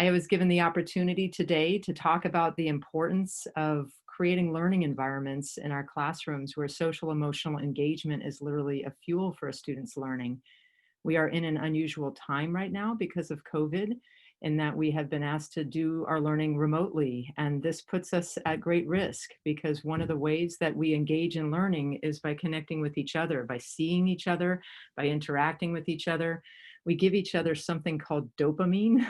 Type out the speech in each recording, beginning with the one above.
I was given the opportunity today to talk about the importance of creating learning environments in our classrooms where social emotional engagement is literally a fuel for a student's learning. We are in an unusual time right now because of COVID, in that we have been asked to do our learning remotely. And this puts us at great risk because one of the ways that we engage in learning is by connecting with each other, by seeing each other, by interacting with each other. We give each other something called dopamine.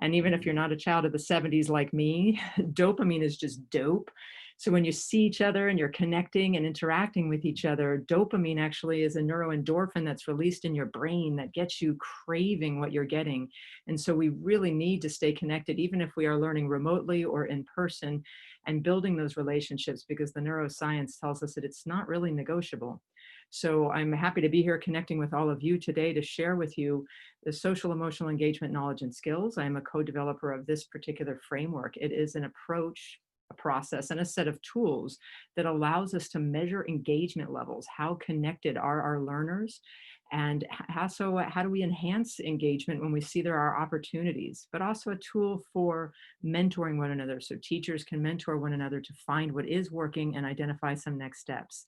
And even if you're not a child of the 70s like me, dopamine is just dope. So when you see each other and you're connecting and interacting with each other, dopamine actually is a neuroendorphin that's released in your brain that gets you craving what you're getting. And so we really need to stay connected, even if we are learning remotely or in person, and building those relationships, because the neuroscience tells us that it's not really negotiable. So I'm happy to be here connecting with all of you today to share with you the social emotional engagement knowledge and skills. I am a co-developer of this particular framework. It is an approach, a process, and a set of tools that allows us to measure engagement levels. How connected are our learners? And how do we enhance engagement when we see there are opportunities, but also a tool for mentoring one another, so teachers can mentor one another to find what is working and identify some next steps.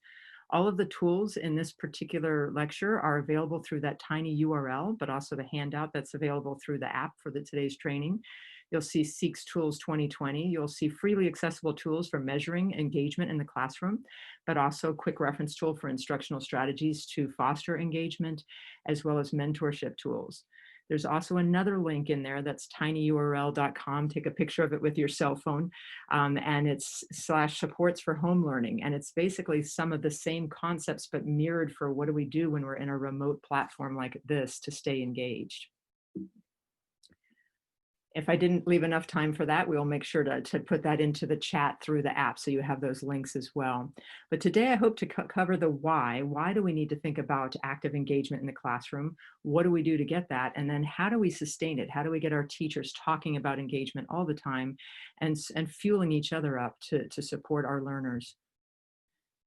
All of the tools in this particular lecture are available through that tiny URL, but also the handout that's available through the app for today's training. You'll see SEEK's Tools 2020. You'll see freely accessible tools for measuring engagement in the classroom, but also a quick reference tool for instructional strategies to foster engagement, as well as mentorship tools. There's also another link in there that's tinyurl.com. Take a picture of it with your cell phone, and it's /supports for home learning. And it's basically some of the same concepts, but mirrored for what do we do when we're in a remote platform like this to stay engaged. If I didn't leave enough time for that, we'll make sure to put that into the chat through the app so you have those links as well. But today I hope to cover the why. Why do we need to think about active engagement in the classroom? What do we do to get that? And then how do we sustain it? How do we get our teachers talking about engagement all the time and fueling each other up to support our learners?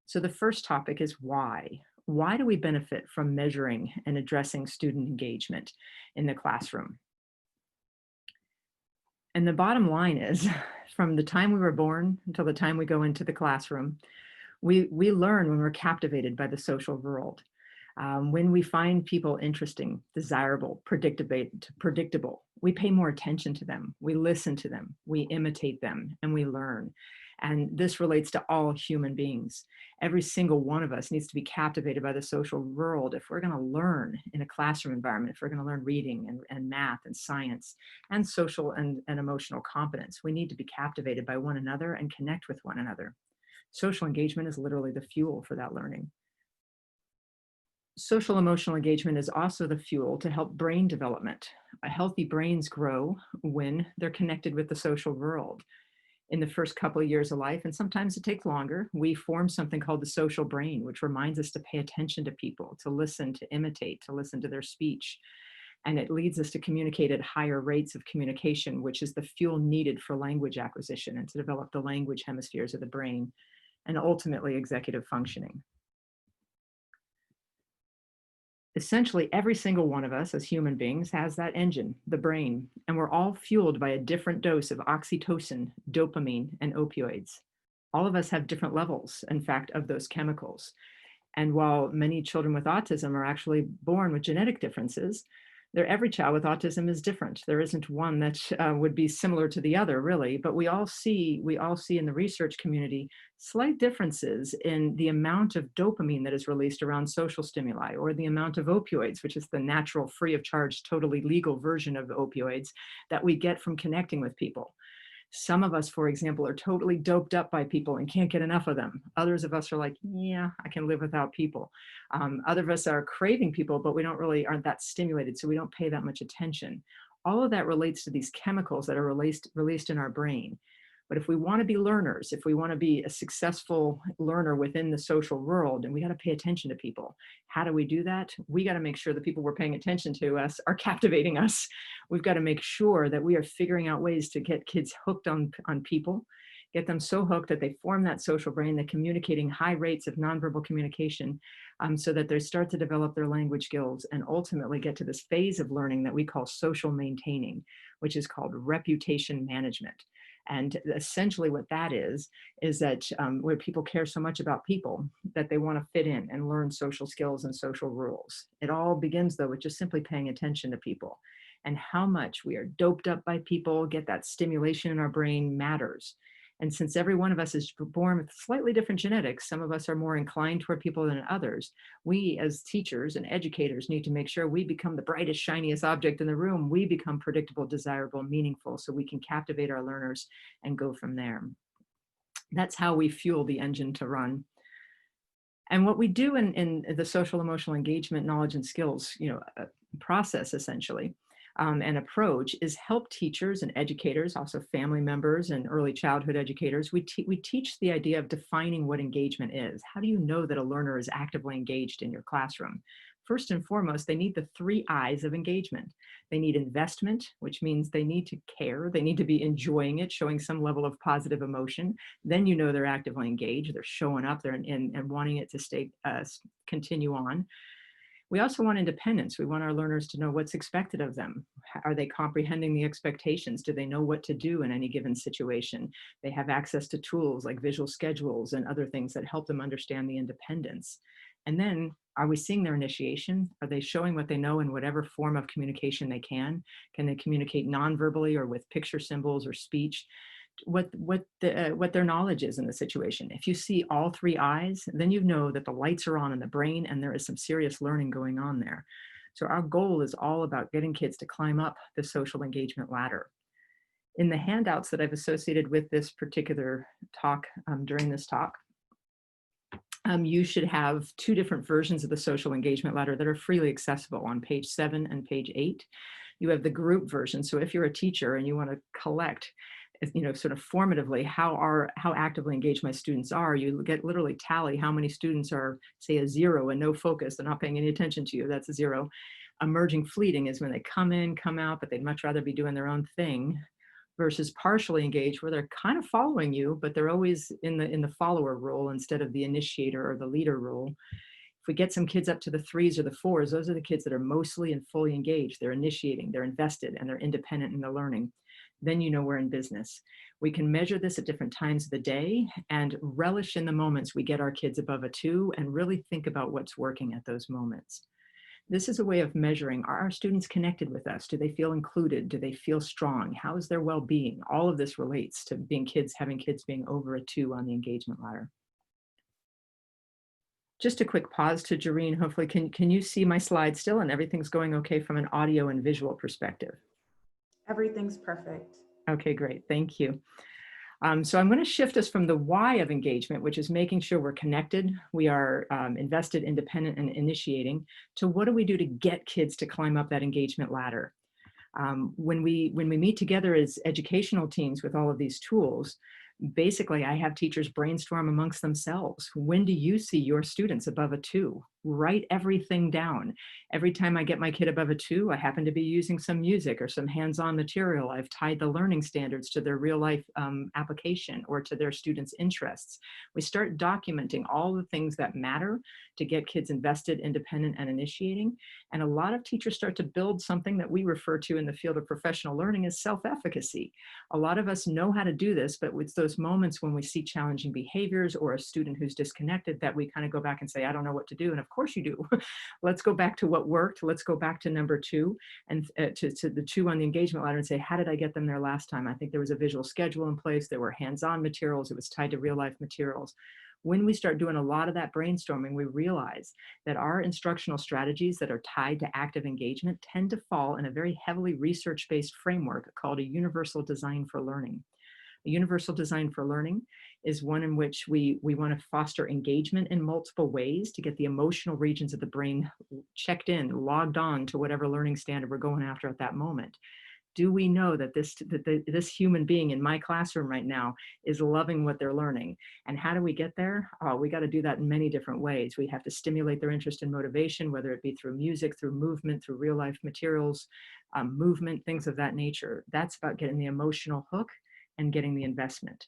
So the first topic is why. Why do we benefit from measuring and addressing student engagement in the classroom? And the bottom line is, from the time we were born until the time we go into the classroom, we learn when we're captivated by the social world. When we find people interesting, desirable, predictable, we pay more attention to them, we listen to them, we imitate them, and we learn. And this relates to all human beings. Every single one of us needs to be captivated by the social world if we're going to learn in a classroom environment, if we're going to learn reading and math and science and social and emotional competence. We need to be captivated by one another and connect with one another. Social engagement is literally the fuel for that learning. Social emotional engagement is also the fuel to help brain development. Healthy brains grow when they're connected with the social world. In the first couple of years of life, and sometimes it takes longer, we form something called the social brain, which reminds us to pay attention to people, to listen, to imitate, to listen to their speech. And it leads us to communicate at higher rates of communication, which is the fuel needed for language acquisition and to develop the language hemispheres of the brain, and ultimately executive functioning. Essentially, every single one of us as human beings has that engine, the brain, and we're all fueled by a different dose of oxytocin, dopamine, and opioids. All of us have different levels, in fact, of those chemicals. And while many children with autism are actually born with genetic differences, every child with autism is different. There isn't one that would be similar to the other, really, but we all see in the research community slight differences in the amount of dopamine that is released around social stimuli, or the amount of opioids, which is the natural, free of charge, totally legal version of opioids that we get from connecting with people. Some of us, for example, are totally doped up by people and can't get enough of them. Others of us are like, yeah, I can live without people. Other of us are craving people, but we aren't that stimulated, so we don't pay that much attention. All of that relates to these chemicals that are released in our brain. But if we want to be learners, if we want to be a successful learner within the social world, and we got to pay attention to people. How do we do that? We got to make sure the people we're paying attention to us are captivating us. We've got to make sure that we are figuring out ways to get kids hooked on people, get them so hooked that they form that social brain, they're communicating high rates of nonverbal communication, so that they start to develop their language skills and ultimately get to this phase of learning that we call social maintaining, which is called reputation management. And essentially what that is that where people care so much about people that they want to fit in and learn social skills and social rules. It all begins though with just simply paying attention to people, and how much we are doped up by people, get that stimulation in our brain matters. And since every one of us is born with slightly different genetics, some of us are more inclined toward people than others. We as teachers and educators need to make sure we become the brightest, shiniest object in the room. We become predictable, desirable, meaningful, so we can captivate our learners and go from there. That's how we fuel the engine to run. And what we do in the social emotional engagement, knowledge and skills, process essentially, and approach is help teachers and educators, also family members and early childhood educators. We teach the idea of defining what engagement is. How do you know that a learner is actively engaged in your classroom? First and foremost, they need the 3 I's of engagement. They need investment, which means they need to care. They need to be enjoying it, showing some level of positive emotion. Then you know they're actively engaged. They're showing up there and wanting it to stay, continue on. We also want independence. We want our learners to know what's expected of them. Are they comprehending the expectations? Do they know what to do in any given situation? They have access to tools like visual schedules and other things that help them understand the independence. And then, are we seeing their initiation? Are they showing what they know in whatever form of communication they can? Can they communicate non-verbally or with picture symbols or speech? What their knowledge is in the situation. If you see all 3 I's, then you know that the lights are on in the brain and there is some serious learning going on there. So our goal is all about getting kids to climb up the social engagement ladder. In the handouts that I've associated with this particular talk, during this talk, you should have 2 different versions of the social engagement ladder that are freely accessible on page 7 and page 8. You have the group version. So if you're a teacher and you want to collect, sort of formatively how actively engaged my students are, you get literally tally how many students are, say, a 0 and no focus. They're not paying any attention to you. That's a 0. Emerging fleeting is when they come in, come out, but they'd much rather be doing their own thing, versus partially engaged where they're kind of following you, but they're always in the follower role instead of the initiator or the leader role. If we get some kids up to the 3s or the 4s, those are the kids that are mostly and fully engaged. They're initiating, they're invested, and they're independent in their learning. Then you know we're in business. We can measure this at different times of the day and relish in the moments we get our kids above a 2 and really think about what's working at those moments. This is a way of measuring, are our students connected with us? Do they feel included? Do they feel strong? How is their well-being? All of this relates to having kids being over a 2 on the engagement ladder. Just a quick pause to Jareen. Hopefully, can you see my slide still and everything's going okay from an audio and visual perspective? Everything's perfect. Okay, great. Thank you. So I'm going to shift us from the why of engagement, which is making sure we're connected, we are invested, independent, and initiating, to what do we do to get kids to climb up that engagement ladder? When we meet together as educational teams with all of these tools, basically I have teachers brainstorm amongst themselves. When do you see your students above a 2? Write everything down. Every time I get my kid above a 2, I happen to be using some music or some hands-on material. I've tied the learning standards to their real life application or to their students' interests. We start documenting all the things that matter to get kids invested, independent, and initiating. And a lot of teachers start to build something that we refer to in the field of professional learning as self-efficacy. A lot of us know how to do this, but it's those moments when we see challenging behaviors or a student who's disconnected that we kind of go back and say, I don't know what to do. And of course you do. Let's go back to what worked. Let's go back to number 2 and to the 2 on the engagement ladder and say, how did I get them there last time? I think there was a visual schedule in place. There were hands-on materials. It was tied to real life materials. When we start doing a lot of that brainstorming, we realize that our instructional strategies that are tied to active engagement tend to fall in a very heavily research-based framework called a universal design for learning. A universal design for learning is one in which we want to foster engagement in multiple ways to get the emotional regions of the brain checked in, logged on to whatever learning standard we're going after at that moment. Do we know that this human being in my classroom right now is loving what they're learning? And how do we get there? Oh, we got to do that in many different ways. We have to stimulate their interest and motivation, whether it be through music, through movement, through real life materials, movement, things of that nature. That's about getting the emotional hook and getting the investment.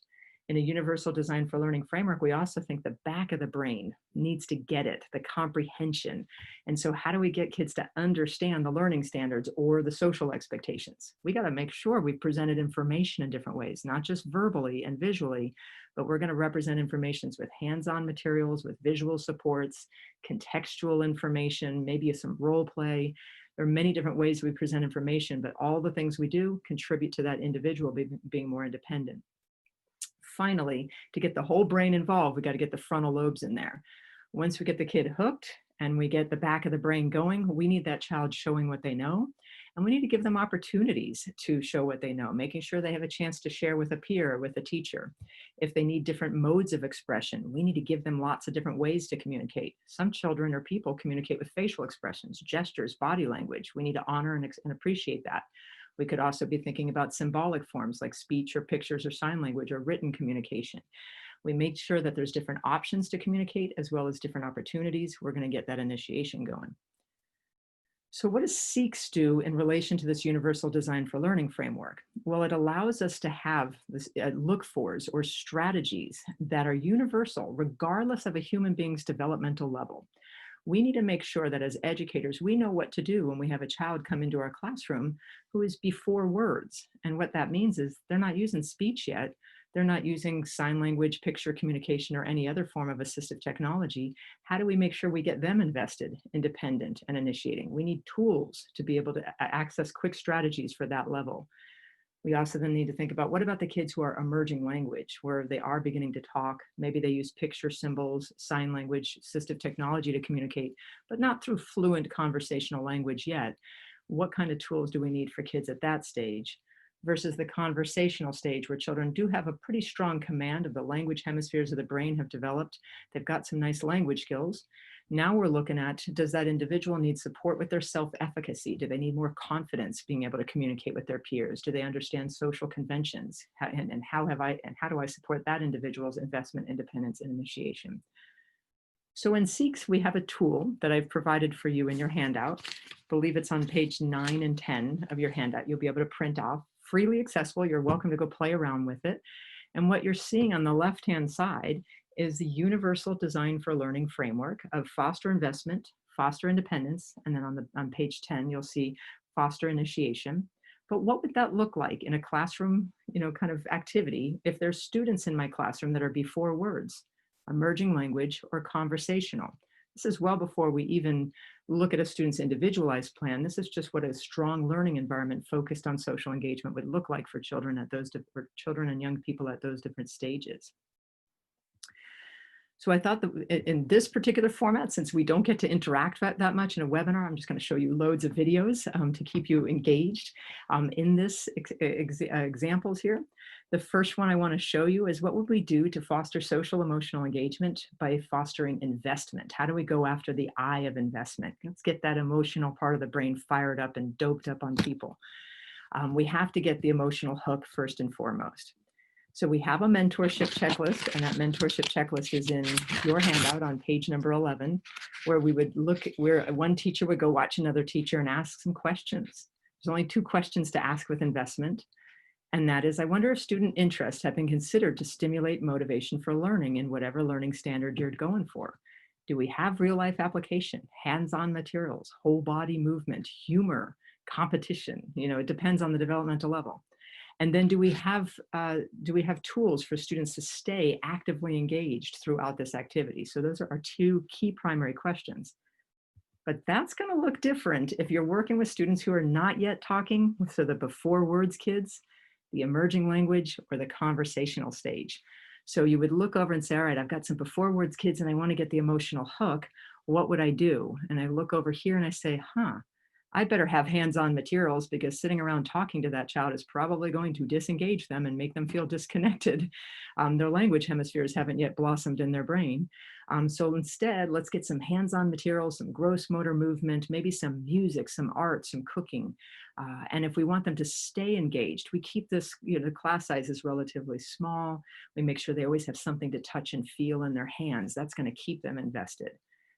In a universal design for learning framework, we also think the back of the brain needs to get it, the comprehension. And so, how do we get kids to understand the learning standards or the social expectations? We got to make sure we presented information in different ways, not just verbally and visually, but we're going to represent informations with hands-on materials, with visual supports, contextual information, maybe some role play. There are many different ways we present information, but all the things we do contribute to that individual being more independent. Finally, to get the whole brain involved, we got to get the frontal lobes in there. Once we get the kid hooked and we get the back of the brain going, we need that child showing what they know. And we need to give them opportunities to show what they know, making sure they have a chance to share with a peer, with a teacher. If they need different modes of expression, we need to give them lots of different ways to communicate. Some children or people communicate with facial expressions, gestures, body language. We need to honor and appreciate that. We could also be thinking about symbolic forms like speech or pictures or sign language or written communication. We make sure that there's different options to communicate as well as different opportunities. We're going to get that initiation going. So what does SEEKS do in relation to this universal design for learning framework? Well, it allows us to have this look-fors or strategies that are universal regardless of a human being's developmental level. We need to make sure that as educators, we know what to do when we have a child come into our classroom who is before words. And what that means is they're not using speech yet. They're not using sign language, picture communication, or any other form of assistive technology. How do we make sure we get them invested, independent, and initiating? We need tools to be able to access quick strategies for that level. We also then need to think about what about the kids who are emerging language, where they are beginning to talk. Maybe they use picture symbols, sign language, assistive technology to communicate, but not through fluent conversational language yet. What kind of tools do we need for kids at that stage? Versus the conversational stage where children do have a pretty strong command of the language hemispheres of the brain have developed. They've got some nice language skills. Now we're looking at, does that individual need support with their self-efficacy? Do they need more confidence being able to communicate with their peers? Do they understand social conventions? And how do I support that individual's investment, independence, and initiation? So in SEEKS, we have a tool that I've provided for you in your handout. I believe it's on page 9 and 10 of your handout. You'll be able to print off, freely accessible. You're welcome to go play around with it. And what you're seeing on the left-hand side is the universal design for learning framework of foster investment, foster independence, and then on page 10, you'll see foster initiation. But what would that look like in a classroom, kind of activity if there's students in my classroom that are before words, emerging language, or conversational? This is well before we even look at a student's individualized plan. This is just what a strong learning environment focused on social engagement would look like for children and young people at those different stages. So I thought that in this particular format, since we don't get to interact that much in a webinar, I'm just going to show you loads of videos to keep you engaged in this examples here. The first one I want to show you is what would we do to foster social emotional engagement by fostering investment? How do we go after the I of investment? Let's get that emotional part of the brain fired up and doped up on people. We have to get the emotional hook first and foremost. So we have a mentorship checklist, and that mentorship checklist is in your handout on page number 11, where we would look at where one teacher would go watch another teacher and ask some questions. There's only 2 questions to ask with investment. And that is, I wonder if student interests have been considered to stimulate motivation for learning in whatever learning standard you're going for. Do we have real life application, hands-on materials, whole body movement, humor, competition? It depends on the developmental level. And then do we have tools for students to stay actively engaged throughout this activity? So those are our 2 key primary questions. But that's going to look different if you're working with students who are not yet talking, so the before words kids, the emerging language, or the conversational stage. So you would look over and say, all right, I've got some before words kids and I want to get the emotional hook. What would I do? And I look over here and I say, I better have hands-on materials, because sitting around talking to that child is probably going to disengage them and make them feel disconnected. Their language hemispheres haven't yet blossomed in their brain. So instead, let's get some hands-on materials, some gross motor movement, maybe some music, some art, some cooking. And if we want them to stay engaged, we keep this, the class size is relatively small. We make sure they always have something to touch and feel in their hands. That's going to keep them invested.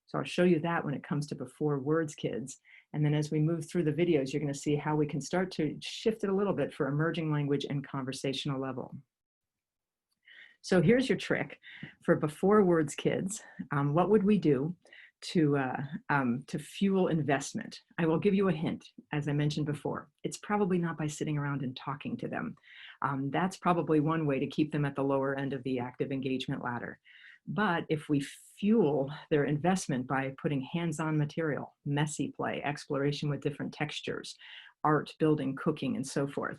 So I'll show you that when it comes to before words kids. And then as we move through the videos, you're going to see how we can start to shift it a little bit for emerging language and conversational level. So here's your trick for before words kids. What would we do to fuel investment? I will give you a hint. As I mentioned before, it's probably not by sitting around and talking to them. That's probably one way to keep them at the lower end of the active engagement ladder. But if we fuel their investment by putting hands-on material, messy play, exploration with different textures, art, building, cooking, and so forth.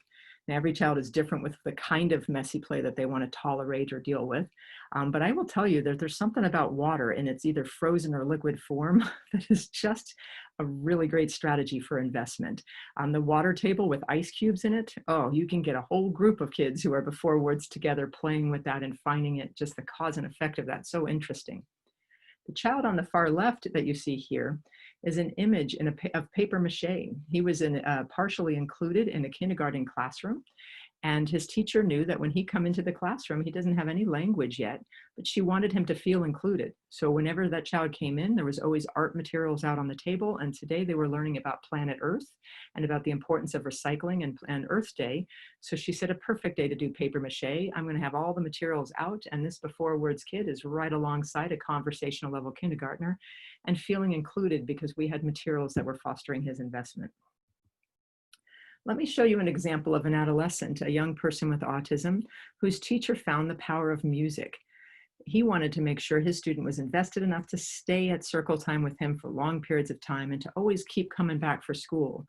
Now, every child is different with the kind of messy play that they want to tolerate or deal with. But I will tell you that there's something about water in its either frozen or liquid form that is just a really great strategy for investment. On the water table with ice cubes in it, oh, you can get a whole group of kids who are before words together playing with that and finding it, just the cause and effect of that, so interesting. The child on the far left that you see here is an image of paper mache. He was partially included in a kindergarten classroom, and his teacher knew that when he come into the classroom, he doesn't have any language yet, but she wanted him to feel included. So whenever that child came in, there was always art materials out on the table, and today they were learning about planet Earth and about the importance of recycling and Earth Day. So she said, a perfect day to do paper mache. I'm going to have all the materials out, and this before words kid is right alongside a conversational level kindergartner and feeling included because we had materials that were fostering his investment. Let me show you an example of an adolescent, a young person with autism, whose teacher found the power of music. He wanted to make sure his student was invested enough to stay at circle time with him for long periods of time and to always keep coming back for school.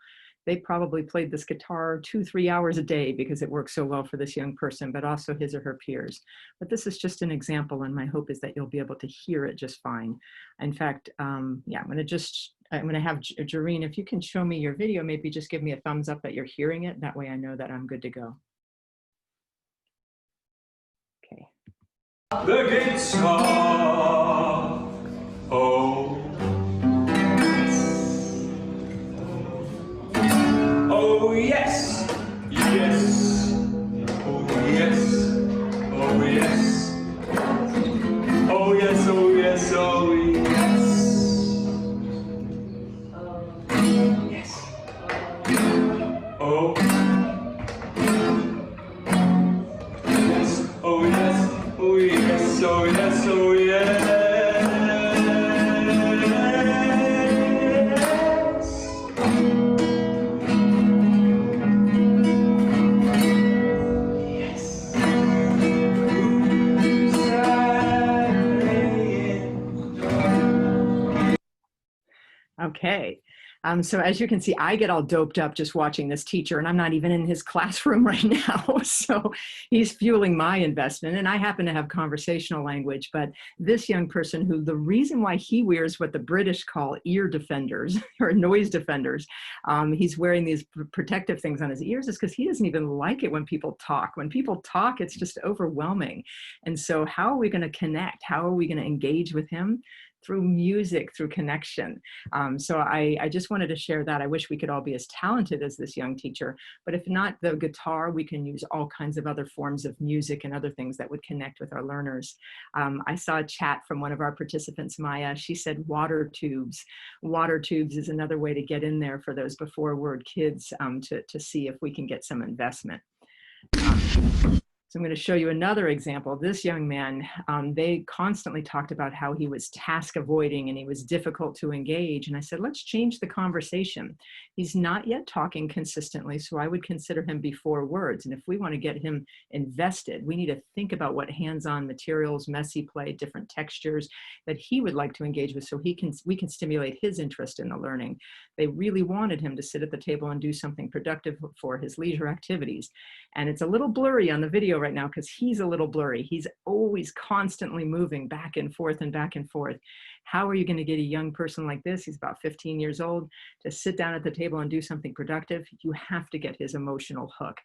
They probably played this guitar 2-3 hours a day because it works so well for this young person, but also his or her peers. But this is just an example, and my hope is that you'll be able to hear it just fine. In fact, yeah, I'm going to have Jareen, if you can show me your video, maybe just give me a thumbs up that you're hearing it. That way I know that I'm good to go. Okay. The guitar. Oh. Oh yes. Yes. Oh yes. Oh yes. Oh yes. Oh yes. Oh yes. Yes. Oh. Yes. Oh yes. Oh yes. Oh yes. Oh yes. Okay. So as you can see, I get all doped up just watching this teacher, and I'm not even in his classroom right now. So he's fueling my investment, and I happen to have conversational language, but this young person who the reason why he wears what the British call ear defenders or noise defenders, he's wearing these protective things on his ears, is because he doesn't even like it when people talk. When people talk, it's just overwhelming. And so how are we going to connect? How are we going to engage with him? Through music, through connection. So I just wanted to share that. I wish we could all be as talented as this young teacher, but if not the guitar, we can use all kinds of other forms of music and other things that would connect with our learners. I saw a chat from one of our participants, Maya. She said water tubes. Water tubes is another way to get in there for those before word kids to see if we can get some investment. So I'm going to show you another example. This young man, they constantly talked about how he was task avoiding and he was difficult to engage. And I said, let's change the conversation. He's not yet talking consistently, so I would consider him before words. And if we want to get him invested, we need to think about what hands-on materials, messy play, different textures that he would like to engage with so we can stimulate his interest in the learning. They really wanted him to sit at the table and do something productive for his leisure activities. And it's a little blurry on the video right now because he's a little blurry. He's always constantly moving back and forth and back and forth. How are you going to get a young person like this, he's about 15 years old, to sit down at the table and do something productive? You have to get his emotional hook.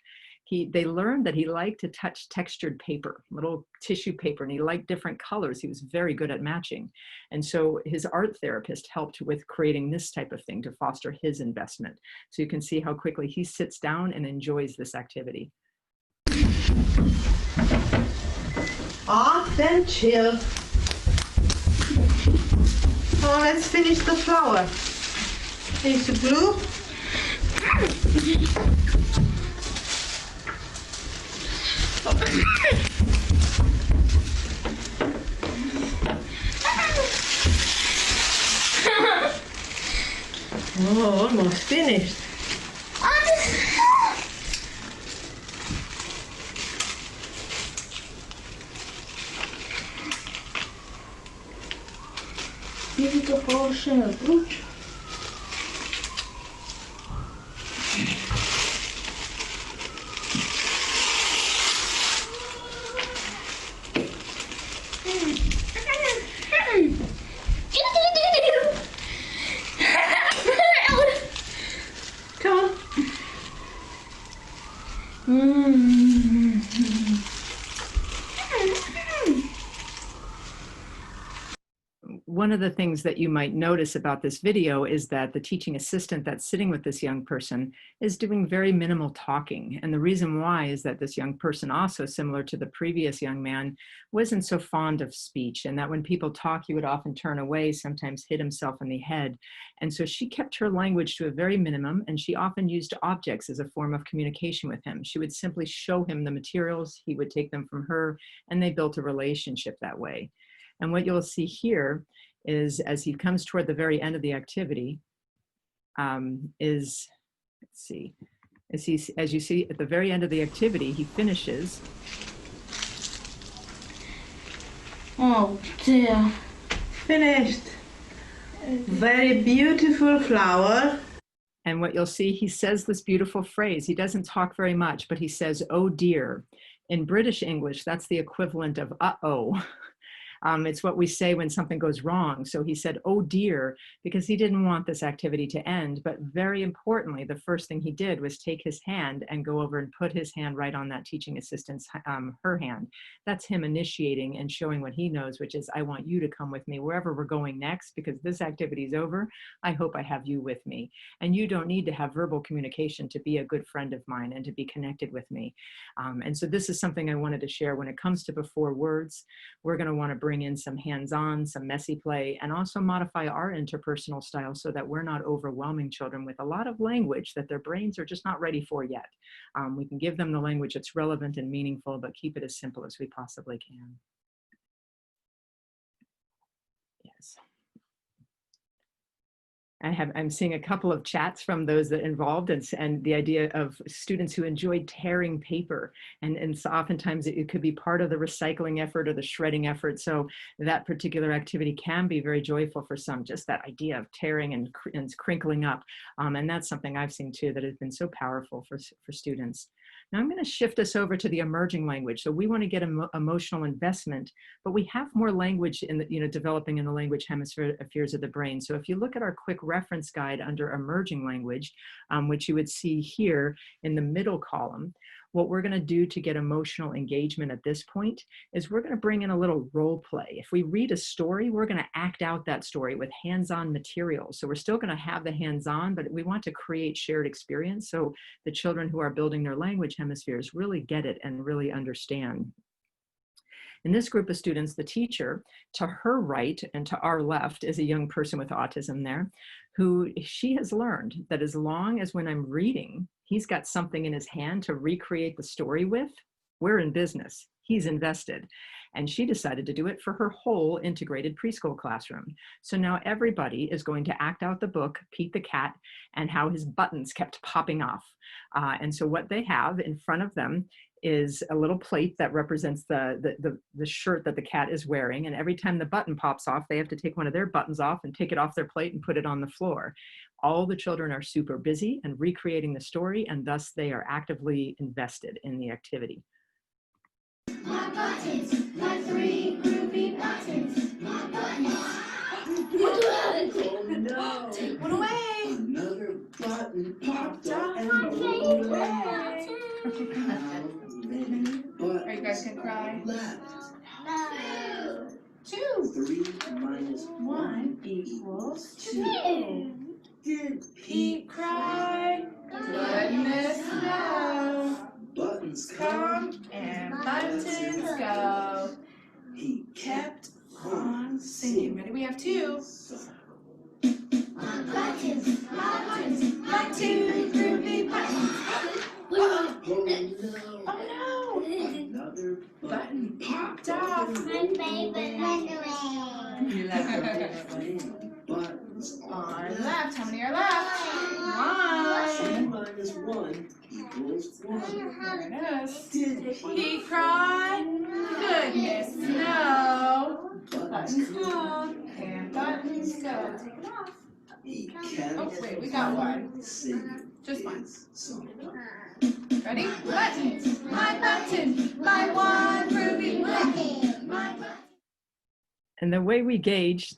They learned that he liked to touch textured paper, little tissue paper, and he liked different colors. He was very good at matching. And so his art therapist helped with creating this type of thing to foster his investment. So you can see how quickly he sits down and enjoys this activity. Off and chill. Oh, let's finish the flower. Here's the glue. Oh, almost finished. Beautiful shell. Come on. One of the things that you might notice about this video is that the teaching assistant that's sitting with this young person is doing very minimal talking. And the reason why is that this young person, also similar to the previous young man, wasn't so fond of speech, and that when people talk, he would often turn away, sometimes hit himself in the head. And so she kept her language to a very minimum, and she often used objects as a form of communication with him. She would simply show him the materials, he would take them from her, and they built a relationship that way. And what you'll see here is, as he comes toward the very end of the activity, as you see at the very end of the activity, he finishes. Oh dear. Finished. Very beautiful flower. And what you'll see, he says this beautiful phrase. He doesn't talk very much, but he says, "Oh dear." In British English, that's the equivalent of uh-oh. It's what we say when something goes wrong. So he said, "Oh dear," because he didn't want this activity to end. But very importantly, the first thing he did was take his hand and go over and put his hand right on that teaching assistant's, her hand. That's him initiating and showing what he knows, which is, I want you to come with me wherever we're going next, because this activity is over. I hope I have you with me. And you don't need to have verbal communication to be a good friend of mine and to be connected with me. And so this is something I wanted to share. When it comes to before words, we're going to want to bring in some hands-on, some messy play, and also modify our interpersonal style so that we're not overwhelming children with a lot of language that their brains are just not ready for yet. We can give them the language that's relevant and meaningful, but keep it as simple as we possibly can. Yes. I'm seeing a couple of chats from those that involved, and the idea of students who enjoyed tearing paper. And so oftentimes it could be part of the recycling effort or the shredding effort. So that particular activity can be very joyful for some, just that idea of tearing and crinkling up. And that's something I've seen too that has been so powerful for students. Now I'm going to shift us over to the emerging language. So we want to get emotional investment, but we have more language in the, developing in the language hemispheres of the brain. So if you look at our quick reference guide under emerging language, which you would see here in the middle column, what we're going to do to get emotional engagement at this point is we're going to bring in a little role play. If we read a story, we're going to act out that story with hands-on materials. So we're still going to have the hands-on, but we want to create shared experience so the children who are building their language hemispheres really get it and really understand. In this group of students, the teacher, to her right and to our left, is a young person with autism there, who she has learned that as long as when I'm reading, he's got something in his hand to recreate the story with, we're in business. He's invested. And she decided to do it for her whole integrated preschool classroom. So now everybody is going to act out the book, Pete the Cat, and how his buttons kept popping off. And so what they have in front of them is a little plate that represents the shirt that the cat is wearing. And every time the button pops off, they have to take one of their buttons off and take it off their plate and put it on the floor. All the children are super busy and recreating the story, and thus they are actively invested in the activity. My buttons, my 3 groovy buttons, my buttons. Oh no! Take one away! Another button popped up and rolled away. Are you guys gonna cry? Left. No. 2. 3 minus 1 equals 2. Did Pete cry? Goodness no. buttons Come and buttons go. He Kept on singing. Ready? We have 2. My buttons, My 2 groovy buttons. Oh Oh no! Another Button popped off. My favorite You like the buttons Our left. How many are left? There it is. He cried. Goodness, no. Buttons pulled and buttons go. Take it off. Oh, wait, we got one. Just one. Ready? Buttons. My button. My one ruby button. My button. And the way we gauge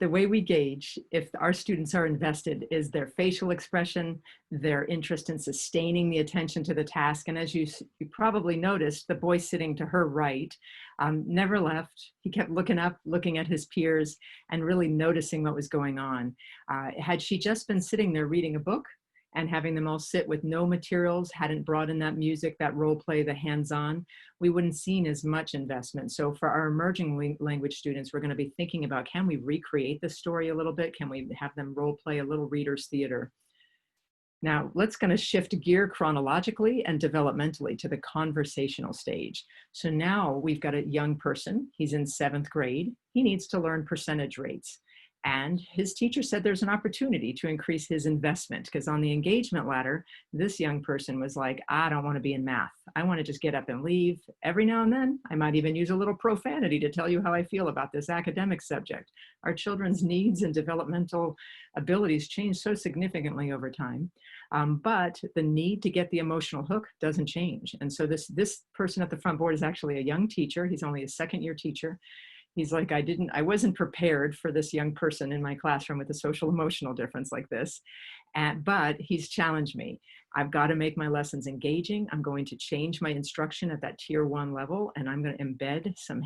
if our students are invested is their facial expression, their interest in sustaining the attention to the task. And as you probably noticed, the boy sitting to her right never left. He kept looking up, looking at his peers, and really noticing what was going on. Had she just been sitting there reading a book and having them all sit with no materials, hadn't brought in that music, that role play, the hands-on, we wouldn't seen as much investment. So for our emerging language students, we're gonna be thinking about, can we recreate the story a little bit? Can we have them role play a little reader's theater? Now, let's gonna shift gear chronologically and developmentally to the conversational stage. So now we've got a young person, he's in 7th grade, he needs to learn percentage rates. And his teacher said there's an opportunity to increase his investment, because on the engagement ladder, this young person was like, I don't want to be in math. I want to just get up and leave. Every now and then, I might even use a little profanity to tell you how I feel about this academic subject. Our children's needs and developmental abilities change so significantly over time. But the need to get the emotional hook doesn't change. And so this person at the front board is actually a young teacher. He's only a 2nd-year teacher. He's like, I wasn't prepared for this young person in my classroom with a social emotional difference like this, but he's challenged me. I've got to make my lessons engaging. I'm going to change my instruction at that tier 1 level, and I'm going to embed some,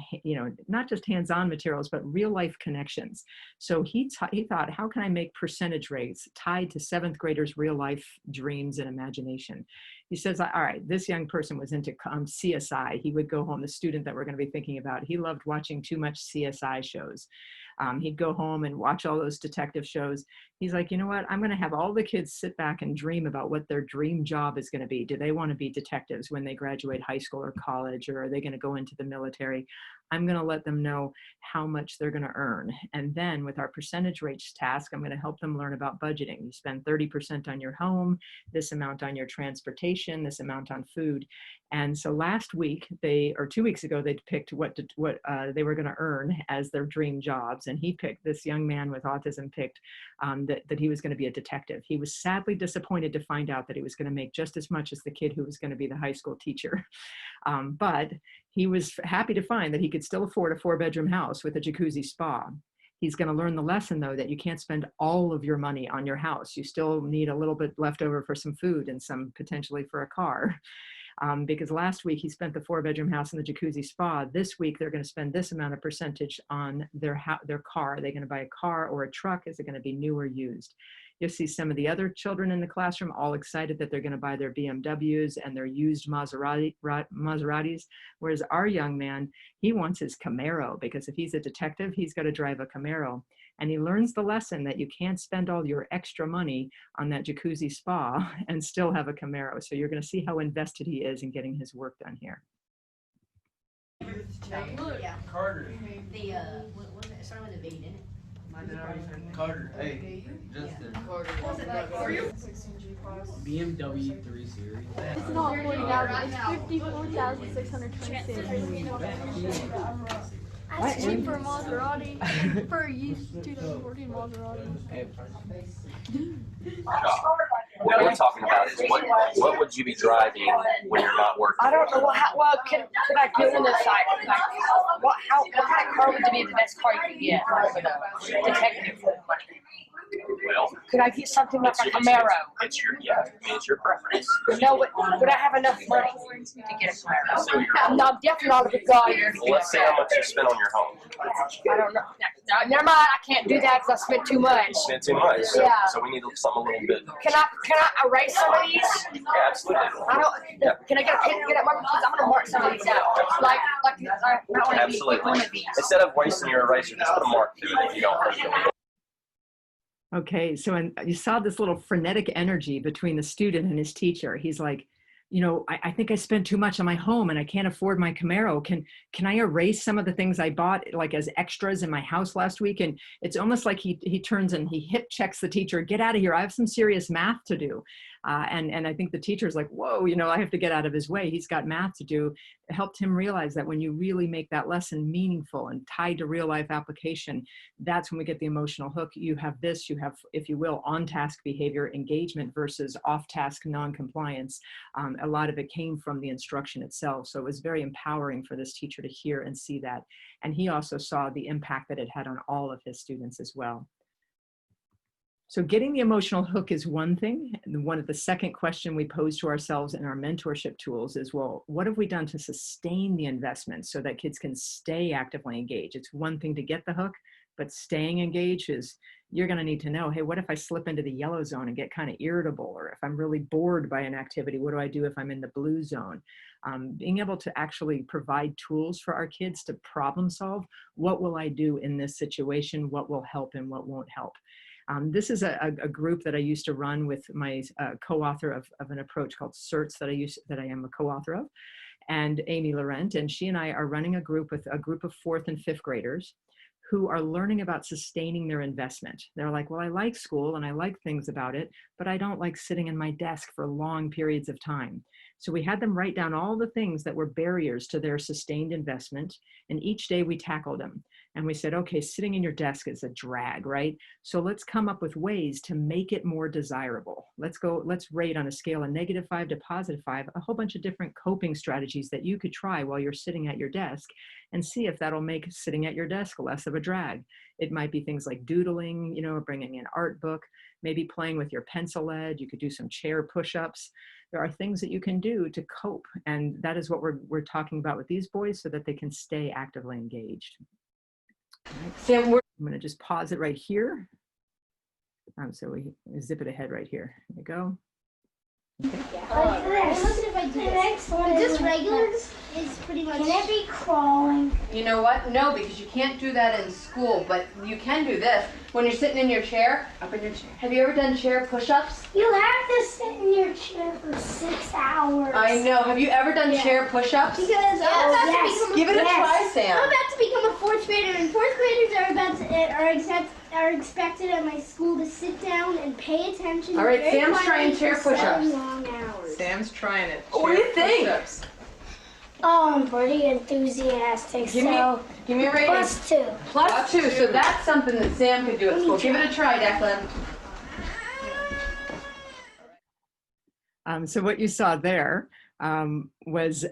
not just hands-on materials, but real life connections. So he thought, how can I make percentage rates tied to 7th graders' real life dreams and imagination? He says, all right, this young person was into CSI. He would go home, the student that we're going to be thinking about, he loved watching too much CSI shows. He'd go home and watch all those detective shows. He's like, you know what? I'm going to have all the kids sit back and dream about what their dream job is going to be. Do they want to be detectives when they graduate high school or college, or are they going to go into the military? I'm going to let them know how much they're going to earn. And then with our percentage rates task, I'm going to help them learn about budgeting. You spend 30% on your home, this amount on your transportation, this amount on food. And so last week, 2 weeks ago, they picked what they were going to earn as their dream jobs. And this young man with autism picked that he was going to be a detective. He was sadly disappointed to find out that he was going to make just as much as the kid who was going to be the high school teacher. But he was happy to find that he could still afford a 4-bedroom house with a jacuzzi spa. He's going to learn the lesson, though, that you can't spend all of your money on your house. You still need a little bit left over for some food and some potentially for a car. Because last week he spent the 4-bedroom house and the jacuzzi spa. This week they're going to spend this amount of percentage on their car. Are they going to buy a car or a truck? Is it going to be new or used? You'll see some of the other children in the classroom all excited that they're going to buy their BMWs and their used Maseratis, whereas our young man, he wants his Camaro, because if he's a detective, he's got to drive a Camaro. And he learns the lesson that you can't spend all your extra money on that jacuzzi spa and still have a Camaro. So you're going to see how invested he is in getting his work done here. Yeah. Carter. The it started with a V, didn't it? Carter. Hey, Justin. What's it like for you? BMW 3 Series. It's not 40,000, it's 54,626. That's cheap for a Maserati, for a used 2014 Maserati. What we're talking about is what would you be driving when you're not working? I don't know could I get on the side? Like, what kind of car would be the best car you could get for the detective? Well, Could I get something like a Camaro? It's your preference. No, would I have enough money to get a Camaro? So I'm definitely not a good guy. well, let's say how much you spent on your home. I don't know. No, never mind. I can't do that because I spent too much. You spent too much. So, Yeah. So we need something a little bit. Can I erase some of these? Yeah, absolutely. Can I get a pen and get a marker? Because I'm gonna mark some of these out. Like I want to be Absolutely. one of these. Instead of wasting your eraser, just put a mark through it if you don't think of it. Okay, so you saw this little frenetic energy between the student and his teacher. He's like, I think I spent too much on my home and I can't afford my Camaro. Can I erase some of the things I bought like as extras in my house last week? And it's almost like he turns and he hip checks the teacher, get out of here. I have some serious math to do. And I think the teacher's like, whoa, you know, I have to get out of his way. He's got math to do. It helped him realize that when you really make that lesson meaningful and tied to real life application, that's when we get the emotional hook. You have this, you have, if you will, on-task behavior engagement versus off-task non-compliance. A lot of it came from the instruction itself. So it was very empowering for this teacher to hear and see that. And he also saw the impact that it had on all of his students as well. So getting the emotional hook is one thing. And one of the second question we pose to ourselves in our mentorship tools is, well, what have we done to sustain the investment so that kids can stay actively engaged? It's one thing to get the hook, but staying engaged is, you're going to need to know, hey, what if I slip into the yellow zone and get kind of irritable? Or if I'm really bored by an activity, what do I do if I'm in the blue zone? Being able to actually provide tools for our kids to problem solve, what will I do in this situation? What will help and what won't help? This is a group that I used to run with my co-author of an approach called CERTS that I am a co-author of, and Amy Laurent, and she and I are running a group with a group of 4th and 5th graders who are learning about sustaining their investment. They're like, well, I like school and I like things about it, but I don't like sitting in my desk for long periods of time. So we had them write down all the things that were barriers to their sustained investment, and each day we tackled them. And we said, okay, sitting in your desk is a drag, right? So let's come up with ways to make it more desirable. Let's rate on a scale of -5 to +5, a whole bunch of different coping strategies that you could try while you're sitting at your desk, and see if that'll make sitting at your desk less of a drag. It might be things like doodling, you know, bringing an art book, maybe playing with your pencil lead. You could do some chair push-ups. There are things that you can do to cope. And that is what we're talking about with these boys, so that they can stay actively engaged. Right. Sam, I'm going to just pause it right here. So we zip it ahead right here. There you go. Okay. Listen, if I do this, this regular is pretty much. Can it be crawling? You know what? No, because you can't do that in school, but you can do this. When you're sitting in your chair, up in your chair. Have you ever done chair push-ups? You have to sit in your chair for 6 hours. I know. Have you ever done chair push-ups? Because Give it a try, Sam. I'm about to become a 4th grader, and 4th graders are expected at my school to sit down and pay attention. All right, Sam's trying chair push-ups. Sam's trying it. What do you think? Oh, I'm pretty enthusiastic. Give me a rating. +2. +2. So that's something that Sam could do at school. Give it a try, Declan. So what you saw there was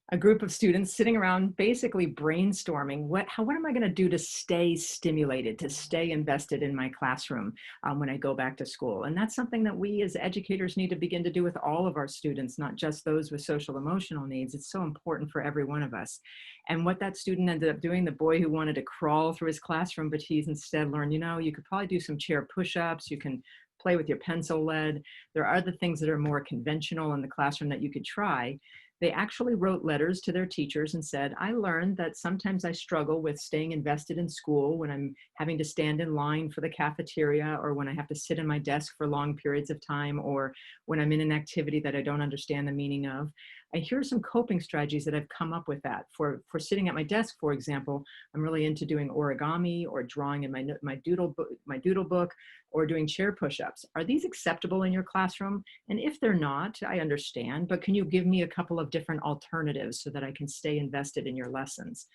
a group of students sitting around basically brainstorming, what am I going to do to stay stimulated, to stay invested in my classroom when I go back to school? And that's something that we as educators need to begin to do with all of our students, not just those with social emotional needs. It's so important for every one of us. And what that student ended up doing, the boy who wanted to crawl through his classroom, but he's instead learned, you know, you could probably do some chair push-ups, you can play with your pencil lead. There are other things that are more conventional in the classroom that you could try. They actually wrote letters to their teachers and said, I learned that sometimes I struggle with staying invested in school when I'm having to stand in line for the cafeteria, or when I have to sit in my desk for long periods of time, or when I'm in an activity that I don't understand the meaning of. Here are some coping strategies that I've come up with that. For sitting at my desk, for example, I'm really into doing origami or drawing in my doodle book, or doing chair push-ups. Are these acceptable in your classroom? And if they're not, I understand, but can you give me a couple of different alternatives so that I can stay invested in your lessons?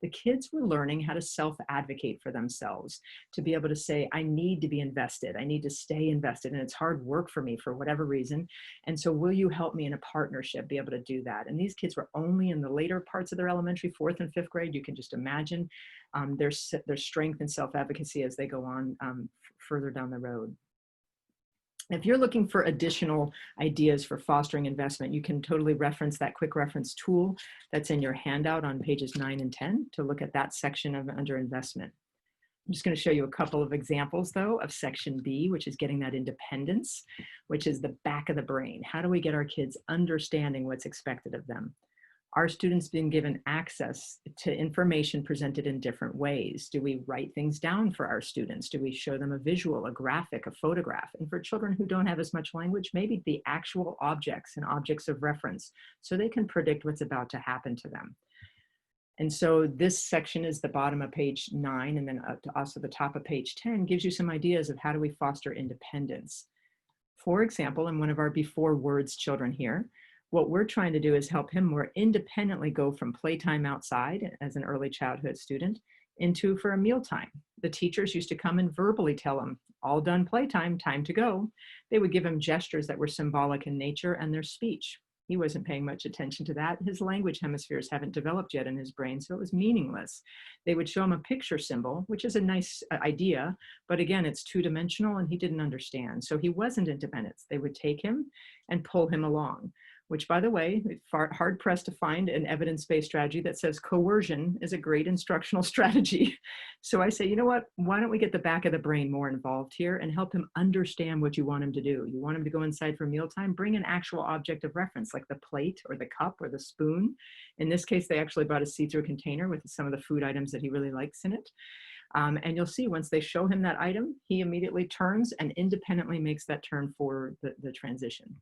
The kids were learning how to self-advocate for themselves, to be able to say, I need to be invested, I need to stay invested, and it's hard work for me for whatever reason. And so will you help me in a partnership be able to do that? And these kids were only in the later parts of their elementary, 4th and 5th grade. You can just imagine their strength and self-advocacy as they go on further down the road. If you're looking for additional ideas for fostering investment, you can totally reference that quick reference tool that's in your handout on pages 9 and 10 to look at that section of under investment. I'm just going to show you a couple of examples, though, of section B, which is getting that independence, which is the back of the brain. How do we get our kids understanding what's expected of them? Are students being given access to information presented in different ways? Do we write things down for our students? Do we show them a visual, a graphic, a photograph? And for children who don't have as much language, maybe the actual objects and objects of reference, so they can predict what's about to happen to them. And so this section is the bottom of page 9, and then also the top of page 10 gives you some ideas of how do we foster independence. For example, in one of our before words children here, what we're trying to do is help him more independently go from playtime outside as an early childhood student into for a mealtime. The teachers used to come and verbally tell him, all done playtime, time to go. They would give him gestures that were symbolic in nature and their speech. He wasn't paying much attention to that. His language hemispheres haven't developed yet in his brain, so it was meaningless. They would show him a picture symbol, which is a nice idea, but again, it's two-dimensional and he didn't understand. So he wasn't independent. They would take him and pull him along, which, by the way, hard pressed to find an evidence-based strategy that says coercion is a great instructional strategy. So I say, you know what, why don't we get the back of the brain more involved here and help him understand what you want him to do? You want him to go inside for mealtime, bring an actual object of reference like the plate or the cup or the spoon. In this case, they actually brought a see-through container with some of the food items that he really likes in it. And you'll see once they show him that item, he immediately turns and independently makes that turn for the transition.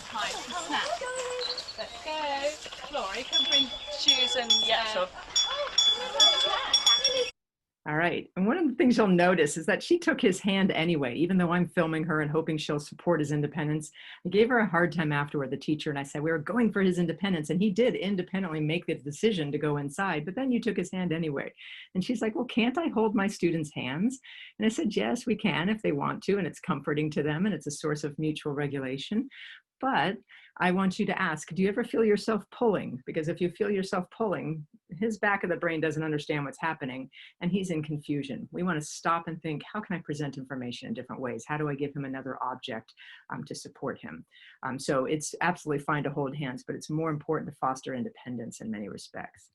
Time to snack. Let's go. Laura, you can bring shoes and All right, and one of the things you'll notice is that she took his hand anyway, even though I'm filming her and hoping she'll support his independence. I gave her a hard time afterward, the teacher, and I said, we were going for his independence, and he did independently make the decision to go inside, but then you took his hand anyway. And she's like, well, can't I hold my students' hands? And I said, yes, we can if they want to, and it's comforting to them, and it's a source of mutual regulation. But I want you to ask, do you ever feel yourself pulling? Because if you feel yourself pulling, his back of the brain doesn't understand what's happening and he's in confusion. We want to stop and think, how can I present information in different ways? How do I give him another object to support him? So it's absolutely fine to hold hands, but it's more important to foster independence in many respects.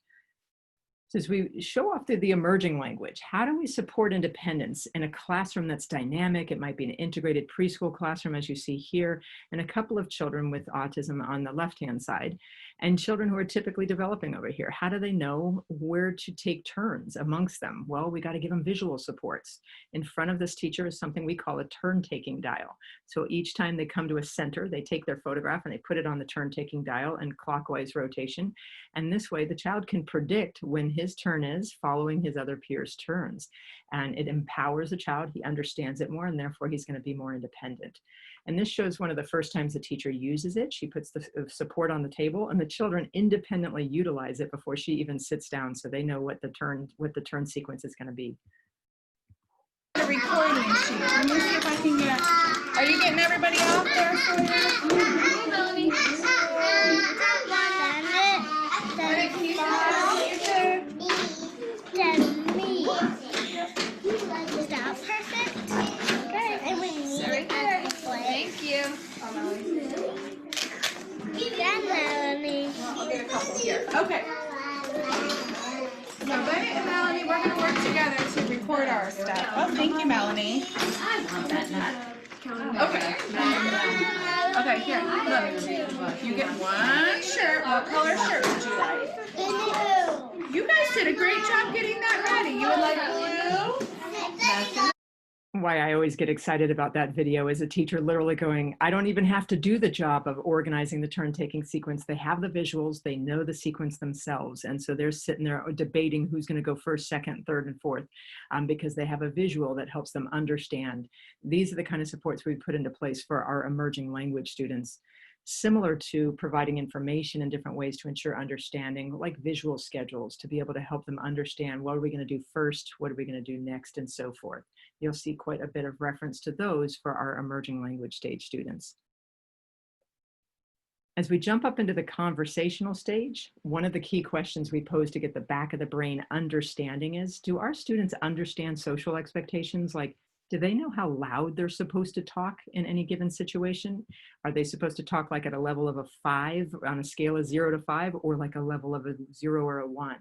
So as we show off through the emerging language, how do we support independence in a classroom that's dynamic? It might be an integrated preschool classroom, as you see here, and a couple of children with autism on the left-hand side, and children who are typically developing over here. How do they know where to take turns amongst them? Well, we got to give them visual supports. In front of this teacher is something we call a turn-taking dial. So each time they come to a center, they take their photograph and they put it on the turn-taking dial in clockwise rotation. And this way, the child can predict when his turn is following his other peers' turns. And it empowers the child, he understands it more, and therefore he's going to be more independent. And this shows one of the first times the teacher uses it. She puts the support on the table and the children independently utilize it before she even sits down, so they know what the turn sequence is going to be. The recording sheet. Let me see if I can get. Are you getting everybody out there for you? Is that perfect? Good. And we need Thank you. that, Melanie. I'll get a couple here. Okay. So Bennett and Melanie, we're going to work together to record our stuff. Oh, thank you, Melanie. Okay. Okay, here, look. You get one shirt. What color shirt would you like? You guys did a great job getting that ready. You would like blue? Why I always get excited about that video is a teacher literally going, I don't even have to do the job of organizing the turn-taking sequence. They have the visuals, they know the sequence themselves. And so they're sitting there debating who's going to go first, second, third, and fourth, because they have a visual that helps them understand. These are the kind of supports we put into place for our emerging language students, similar to providing information in different ways to ensure understanding, like visual schedules, to be able to help them understand what are we going to do first, what are we going to do next, and so forth. You'll see quite a bit of reference to those for our emerging language stage students. As we jump up into the conversational stage, one of the key questions we pose to get the back of the brain understanding is, do our students understand social expectations? Like, do they know how loud they're supposed to talk in any given situation? Are they supposed to talk like at a level of a 5 on a scale of 0 to 5, or like a level of a 0 or a 1?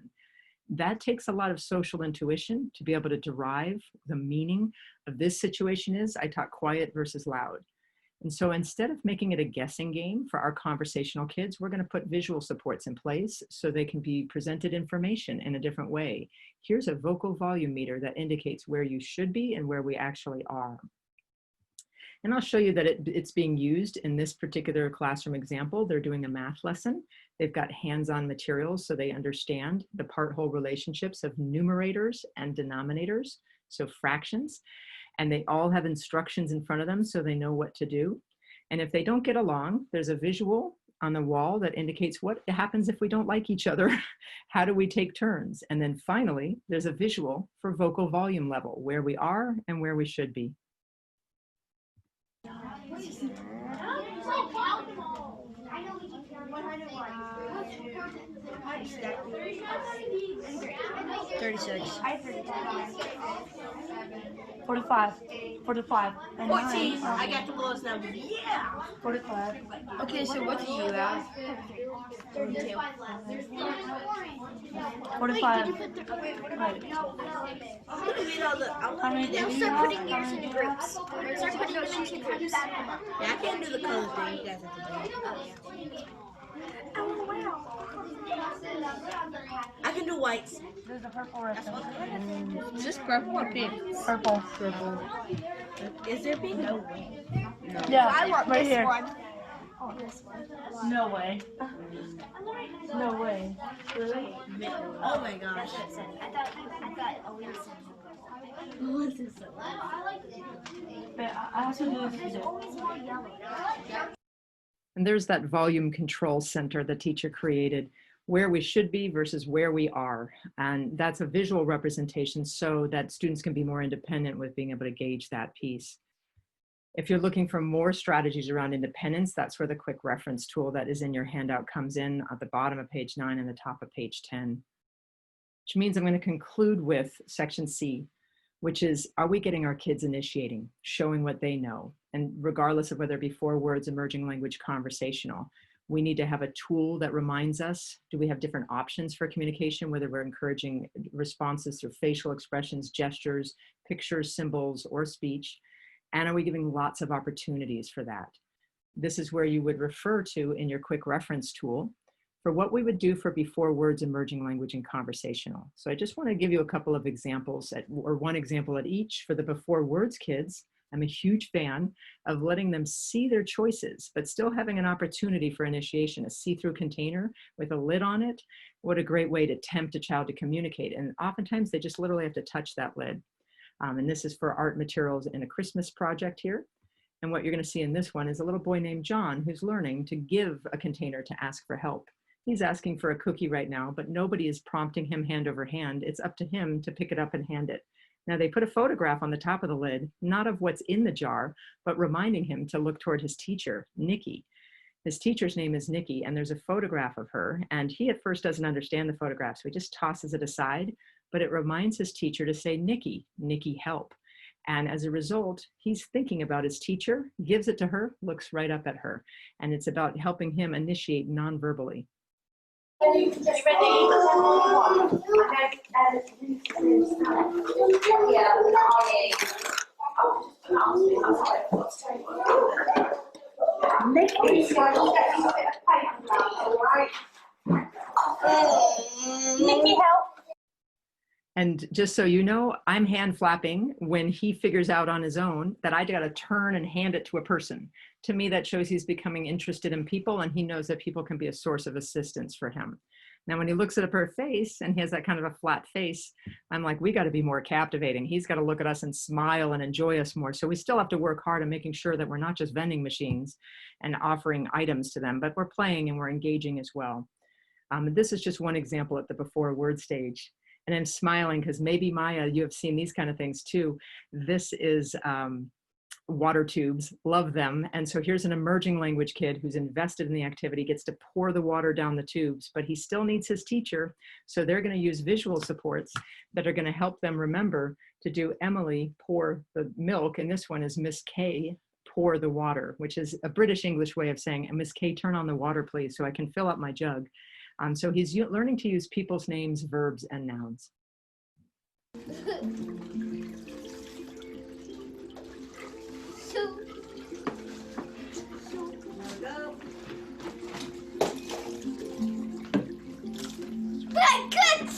That takes a lot of social intuition to be able to derive the meaning of this situation is, I talk quiet versus loud. And so instead of making it a guessing game for our conversational kids, we're going to put visual supports in place so they can be presented information in a different way. Here's a vocal volume meter that indicates where you should be and where we actually are. And I'll show you that it's being used in this particular classroom example. They're doing a math lesson. They've got hands-on materials so they understand the part-whole relationships of numerators and denominators, so fractions. And they all have instructions in front of them so they know what to do. And if they don't get along, there's a visual on the wall that indicates what happens if we don't like each other. How do we take turns? And then finally, there's a visual for vocal volume level, where we are and where we should be. 36. 45. 45. 14. I got the lowest number. Yeah. 45. Okay, so what do you have? 32. 45. Now start putting yours into groups. Start putting them into groups. Yeah, I can't do the color thing. You guys have to do it. Oh, wow. I can do whites. There's a purple rest. Is this purple or pink? Purple. Purple. Is there pink? No way. No. Yeah, I want right this here. one. Oh, this one. No way. No way. Really? Oh my gosh. I thought Elise said What is this? I have to do this today. always more yellow. And there's that volume control center the teacher created, where we should be versus where we are. And that's a visual representation so that students can be more independent with being able to gauge that piece. If you're looking for more strategies around independence, that's where the quick reference tool that is in your handout comes in at the bottom of page 9 and the top of page 10. Which means I'm going to conclude with section C, which is, are we getting our kids initiating, showing what they know? And regardless of whether it be 4 words, emerging language, conversational, we need to have a tool that reminds us, do we have different options for communication, whether we're encouraging responses through facial expressions, gestures, pictures, symbols, or speech? And are we giving lots of opportunities for that? This is where you would refer to in your quick reference tool for what we would do for before words, emerging language, and conversational. So I just want to give you a couple of examples, or one example at each. For the before words kids, I'm a huge fan of letting them see their choices, but still having an opportunity for initiation, a see-through container with a lid on it. What a great way to tempt a child to communicate. And oftentimes they just literally have to touch that lid. And this is for art materials in a Christmas project here. And what you're going to see in this one is a little boy named John who's learning to give a container to ask for help. He's asking for a cookie right now, but nobody is prompting him hand over hand. It's up to him to pick it up and hand it. Now they put a photograph on the top of the lid, not of what's in the jar, but reminding him to look toward his teacher, Nikki. His teacher's name is Nikki, and there's a photograph of her, and he at first doesn't understand the photograph, so he just tosses it aside, but it reminds his teacher to say, Nikki, Nikki, help. And as a result, he's thinking about his teacher, gives it to her, looks right up at her, and it's about helping him initiate non-verbally. Nikki, help. And just so you know, I'm hand flapping when he figures out on his own that I got to turn and hand it to a person. To me, that shows he's becoming interested in people, and he knows that people can be a source of assistance for him. Now, when he looks at her face and he has that kind of a flat face, I'm like, we got to be more captivating. He's got to look at us and smile and enjoy us more. So we still have to work hard on making sure that we're not just vending machines and offering items to them, but we're playing and we're engaging as well. This is just one example at the before word stage. And I'm smiling because maybe Maya, you have seen these kind of things too. This is water tubes, love them. And so here's an emerging language kid who's invested in the activity, gets to pour the water down the tubes, but he still needs his teacher. So they're going to use visual supports that are going to help them remember to do Emily, pour the milk. And this one is Miss K, pour the water, which is a British English way of saying, Miss K, turn on the water, please, so I can fill up my jug. So he's learning to use people's names, verbs, and nouns. Good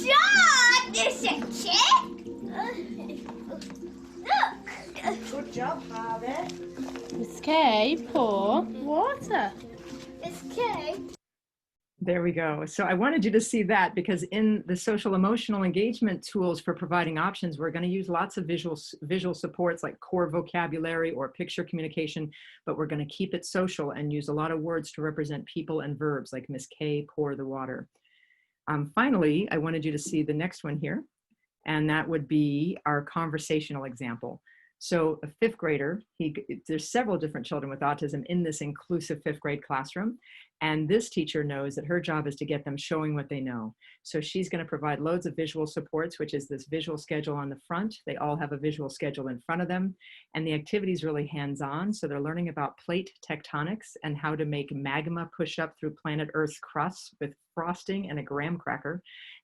job! There's a chick! Look! Good job, Harvey. K pour water. It's K. There we go. So I wanted you to see that because in the social emotional engagement tools for providing options, we're going to use lots of visual supports like core vocabulary or picture communication, but we're going to keep it social and use a lot of words to represent people and verbs like Miss K, pour the water. Finally, I wanted you to see the next one here, and that would be our conversational example. So a fifth grader, there's several different children with autism in this inclusive fifth grade classroom. And this teacher knows that her job is to get them showing what they know. So she's going to provide loads of visual supports, which is this visual schedule on the front. They all have a visual schedule in front of them. And the activity is really hands-on. So they're learning about plate tectonics and how to make magma push up through planet Earth's crust with frosting and a graham cracker.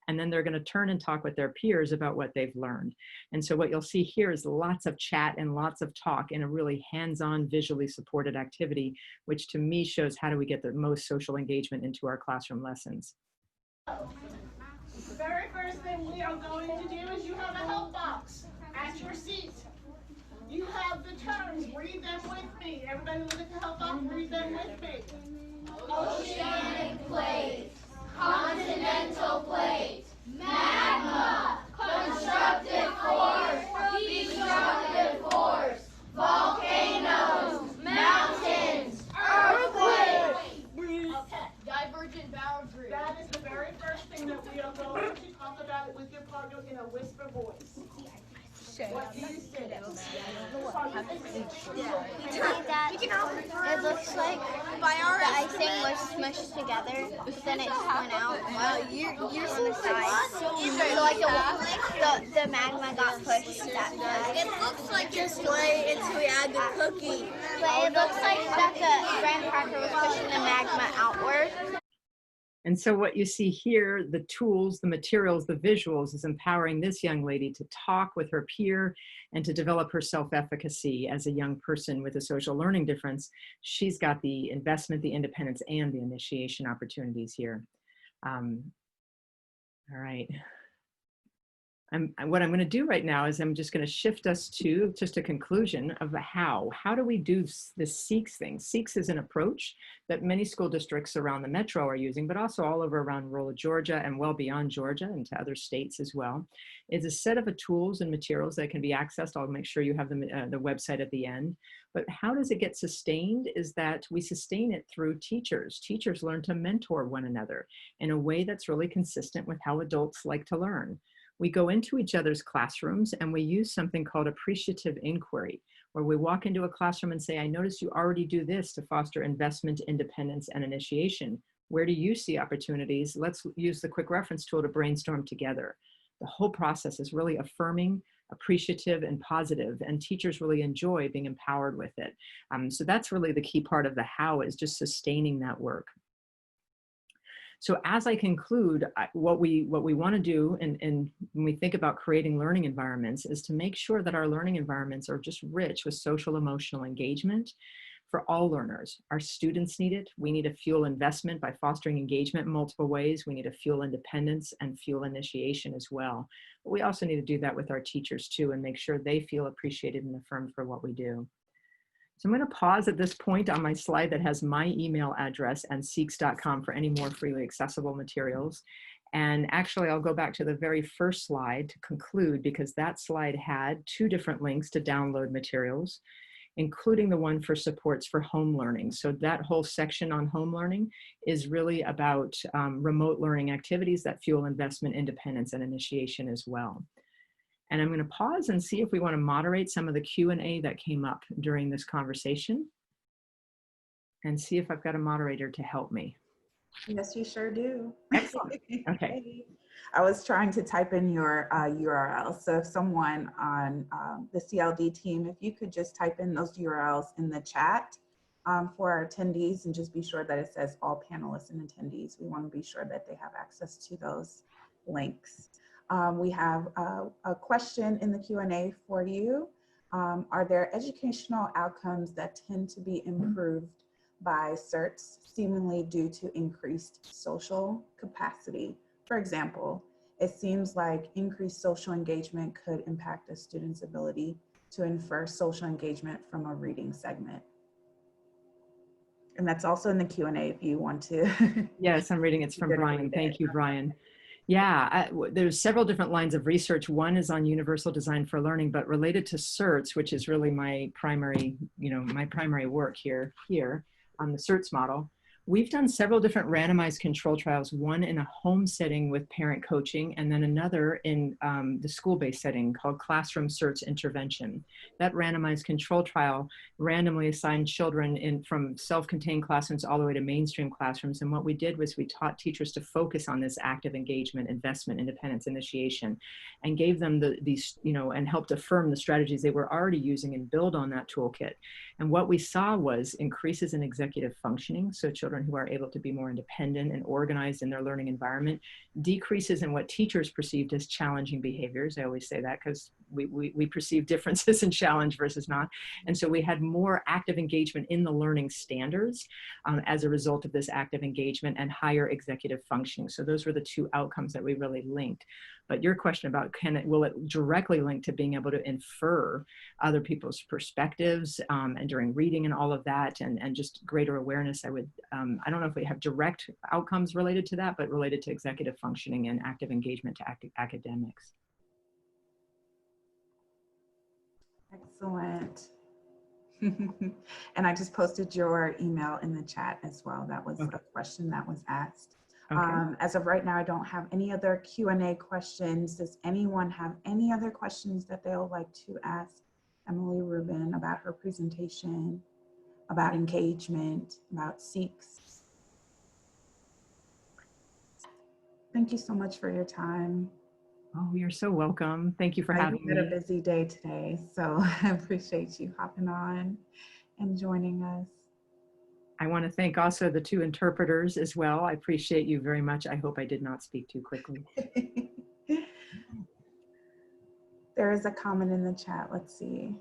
And then they're going to turn and talk with their peers about what they've learned. And so what you'll see here is lots of chat and lots of talk in a really hands-on, visually supported activity, which to me shows how do we get the most social engagement into our classroom lessons. The very first thing we are going to do is you have a help box at your seat. You have the terms. Read them with me. Everybody look at the help box. Read them with me. Oceanic plate, continental plate, magma, constructive force, destructive force, volcanoes, mountains, earthquakes. Okay. Divergent boundary. That is the very first thing that we are going to talk about it with your partner in a whisper voice. What do you say? It looks like the icing was smushed together, but then it just went out. Well, you're so fast. So like the magma got pushed that fast. It looks like just wait until we add the cookie. But it looks like that the graham cracker was pushing the magma outward. And so what you see here, the tools, the materials, the visuals is empowering this young lady to talk with her peer and to develop her self-efficacy as a young person with a social learning difference. She's got the investment, the independence, and the initiation opportunities here. All right. What I'm going to do right now is I'm just going to shift us to just a conclusion of the how. How do we do this SEEKS thing? SEEKS is an approach that many school districts around the metro are using, but also all over around rural Georgia and well beyond Georgia and to other states as well. It's a set of tools and materials that can be accessed. I'll make sure you have the website at the end. But how does it get sustained is that we sustain it through teachers. Teachers learn to mentor one another in a way that's really consistent with how adults like to learn. We go into each other's classrooms and we use something called appreciative inquiry, where we walk into a classroom and say, I notice you already do this to foster investment, independence, and initiation. Where do you see opportunities? Let's use the quick reference tool to brainstorm together. The whole process is really affirming, appreciative, and positive, and teachers really enjoy being empowered with it. So that's really the key part of the how, is just sustaining that work. So as I conclude, what we want to do, and when we think about creating learning environments, is to make sure that our learning environments are just rich with social emotional engagement for all learners. Our students need it. We need to fuel investment by fostering engagement in multiple ways. We need to fuel independence and fuel initiation as well. But we also need to do that with our teachers too, and make sure they feel appreciated and affirmed for what we do. So I'm going to pause at this point on my slide that has my email address and seeks.com for any more freely accessible materials. And actually, I'll go back to the very first slide to conclude, because that slide had 2 different links to download materials, including the one for supports for home learning. So that whole section on home learning is really about remote learning activities that fuel investment, independence, and initiation as well. And I'm going to pause and see if we want to moderate some of the Q&A that came up during this conversation, and see if I've got a moderator to help me. Yes, you sure do. Excellent. Okay. I was trying to type in your URL. So if someone on the CLD team, if you could just type in those URLs in the chat for our attendees, and just be sure that it says all panelists and attendees. We want to be sure that they have access to those links. We have a question in the Q&A for you. Are there educational outcomes that tend to be improved by CERTs, seemingly due to increased social capacity? For example, it seems like increased social engagement could impact a student's ability to infer social engagement from a reading segment. And that's also in the Q&A if you want to. Yes, I'm reading. It's from Brian. Thank you, Brian. Yeah, there's several different lines of research. One is on universal design for learning, but related to CERTs, which is really my primary, my primary work here on the CERTs model. We've done several different randomized control trials, one in a home setting with parent coaching, and then another in the school-based setting called Classroom CERTs Intervention. That randomized control trial randomly assigned children from self-contained classrooms all the way to mainstream classrooms. And what we did was we taught teachers to focus on this active engagement, investment, independence, initiation, and gave them these, and helped affirm the strategies they were already using and build on that toolkit. And what we saw was increases in executive functioning, so children who are able to be more independent and organized in their learning environment, decreases in what teachers perceived as challenging behaviors. I always say that because we perceive differences in challenge versus not. And so we had more active engagement in the learning standards as a result of this active engagement, and higher executive functioning. So those were the two outcomes that we really linked. But your question about will it directly link to being able to infer other people's perspectives and during reading and all of that, and just greater awareness, I don't know if we have direct outcomes related to that, but related to executive functioning and active engagement to academics. Excellent. And I just posted your email in the chat as well. That was a question that was asked. Okay. As of right now, I don't have any other Q&A questions. Does anyone have any other questions that they would like to ask Emily Rubin about her presentation, about engagement, about SEEKs? Thank you so much for your time. Oh, you're so welcome. Thank you for having me. I had a busy day today, so I appreciate you hopping on and joining us. I want to thank also the two interpreters as well. I appreciate you very much. I hope I did not speak too quickly. There is a comment in the chat. Let's see.